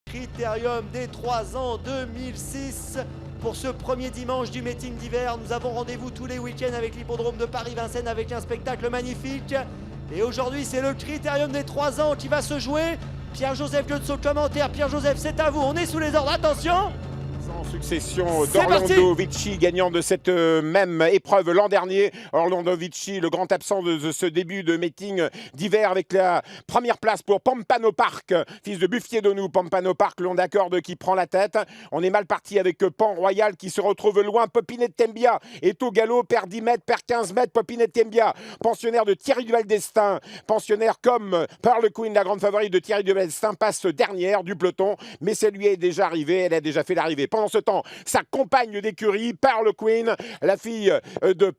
Critérium des 3 ans 2006. Pour ce premier dimanche du meeting d'hiver, nous avons rendez-vous tous les week-ends avec l'hippodrome de Paris-Vincennes avec un spectacle magnifique. Et aujourd'hui, c'est le Critérium des 3 ans qui va se jouer. Pierre-Joseph Götz au commentaire. Pierre-Joseph, c'est à vous, on est sous les ordres, attention! En succession d'Orlando Vici, gagnant de cette même épreuve l'an dernier. Orlando Vici, le grand absent de ce début de meeting d'hiver, avec la première place pour Pompano Park, fils de Buffier Donou. Pompano Park, le long d'accorde qui prend la tête. On est mal parti avec Pan Royal qui se retrouve loin. Popinet Tembia est au galop, perd 10 mètres, perd 15 mètres. Popinet Tembia, pensionnaire de Thierry Duval d'Estaing, pensionnaire comme Pearl Queen, la grande favorite de Thierry Duval d'Estaing, passe dernière du peloton, mais c'est lui est déjà arrivé, elle a déjà fait l'arrivée. Pendant ce temps, sa compagne d'écurie, Pearl Queen, la fille de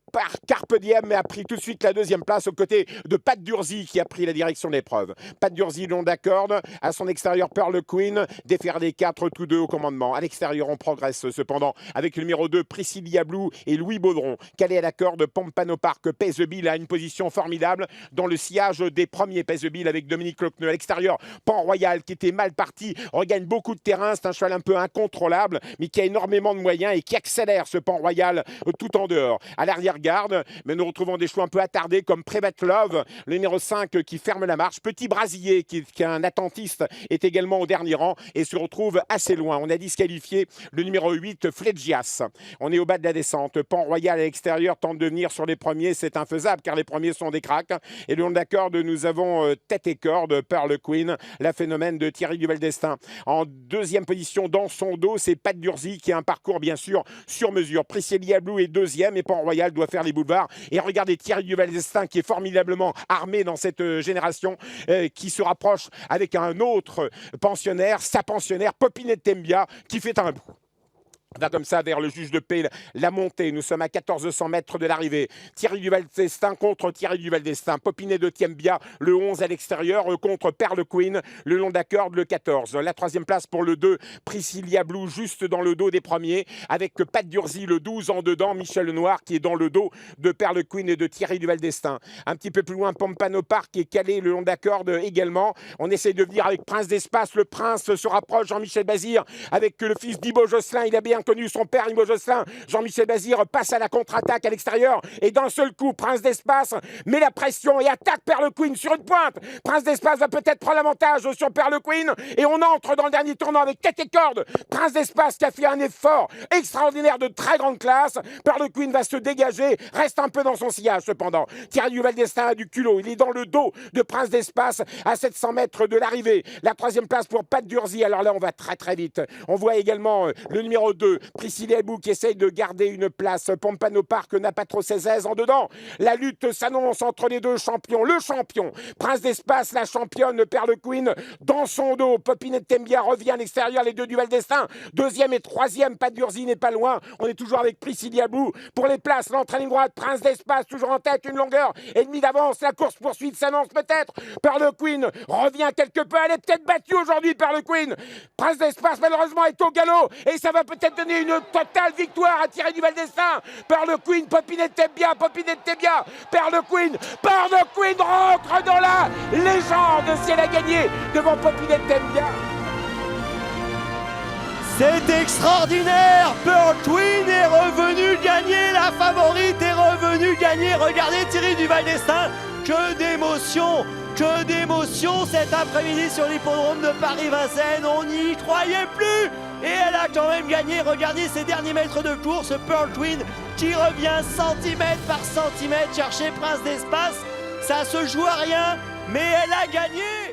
Carpe Diem, a pris tout de suite la deuxième place aux côtés de Pat Durzi qui a pris la direction de l'épreuve. Pat Durzi, long d'accorde, à son extérieur Pearl Queen, des 4 tous deux au commandement. À l'extérieur, on progresse cependant avec le numéro 2, Priscilla Blue et Louis Baudron. Calé à la corde, Pompano Park, Pèse-Bill a une position formidable dans le sillage des premiers Pèse-Bill avec Dominique Lecneux. À l'extérieur, Pan Royal qui était mal parti, regagne beaucoup de terrain. C'est un cheval un peu incontrôlable, mais qui a énormément de moyens et qui accélère ce Pan Royal tout en dehors. À l'arrière-garde, mais nous retrouvons des chevaux un peu attardés comme Prévet Love, le numéro 5 qui ferme la marche. Petit Brasilier qui est un attentiste est également au dernier rang et se retrouve assez loin. On a disqualifié le numéro 8, Fledgias. On est au bas de la descente. Pan Royal à l'extérieur tente de venir sur les premiers. C'est infaisable car les premiers sont des cracks. Et le long de la corde, nous avons Tête et Corde, Pearl Queen, la phénomène de Thierry Duval d'Estaing. En deuxième position, dans son dos, c'est Pat Durzi qui a un parcours bien sûr sur mesure. Priscilla Blue est deuxième et Pan Royal doit faire les boulevards. Et regardez Thierry Duval d'Estaing qui est formidablement armé dans cette génération, qui se rapproche avec un autre pensionnaire, sa pensionnaire Popinet Tembia qui fait un bout. On va comme ça vers le juge de paix, la montée. Nous sommes à 1400 mètres de l'arrivée. Thierry Duval d'Estaing contre Thierry Duval d'Estaing. Popinet de Tembia, le 11 à l'extérieur, contre Pearl Queen, le long d'accorde, le 14. La troisième place pour le 2, Priscilla Blue, juste dans le dos des premiers, avec Pat Durzi, le 12 en dedans, Michel Lenoir, qui est dans le dos de Pearl Queen et de Thierry Duval d'Estaing. Un petit peu plus loin, Pompano Park qui est calé le long d'accorde également. On essaie de venir avec Prince d'Espace. Le Prince se rapproche, Jean-Michel Bazir, avec le fils d'Ibo Josselin. Il a bien connu son père, Ibo Josselin. Jean-Michel Bazir passe à la contre-attaque à l'extérieur et d'un seul coup, Prince d'Espace met la pression et attaque Pearl Queen sur une pointe. Prince d'Espace va peut-être prendre l'avantage sur Pearl Queen et on entre dans le dernier tournant avec Tête et Corde. Prince d'Espace qui a fait un effort extraordinaire de très grande classe. Pearl Queen va se dégager, reste un peu dans son sillage cependant. Thierry Duval d'Estaing a du culot, il est dans le dos de Prince d'Espace à 700 mètres de l'arrivée. La troisième place pour Pat Durzi. Alors là, on va très très vite. On voit également le numéro 2, Priscilla Blue qui essaye de garder une place. Pompano Park n'a pas trop ses aises en dedans. La lutte s'annonce entre les deux champions. Le champion, Prince d'Espace, la championne Pearl Queen dans son dos. Popinet Tembia revient à l'extérieur, les deux Duval d'Estaing. Deuxième et troisième, Pat Durzi n'est pas loin. On est toujours avec Priscilla Blue pour les places. L'entrée ligne droite, Prince d'Espace toujours en tête, une longueur et demie d'avance. La course poursuite s'annonce peut-être. Pearl Queen revient quelque peu. Elle est peut-être battue aujourd'hui, Pearl Queen. Prince d'Espace malheureusement est au galop et ça va peut-être donner une totale victoire à Thierry Duval d'Estaing. Pearl Queen, Popinet Tembia, Pearl Queen rentre dans la légende si elle a gagné devant Popinet Tembia. C'est extraordinaire! Pearl Queen est revenue gagner, la favorite est revenue gagner. Regardez Thierry Duval d'Estaing, que d'émotion cet après-midi sur l'hippodrome de Paris-Vincennes. On n'y croyait plus et elle a quand même gagné. Regardez ces derniers mètres de course, Pearl Queen qui revient centimètre par centimètre chercher Prince d'Espace. Ça se joue à rien, mais elle a gagné.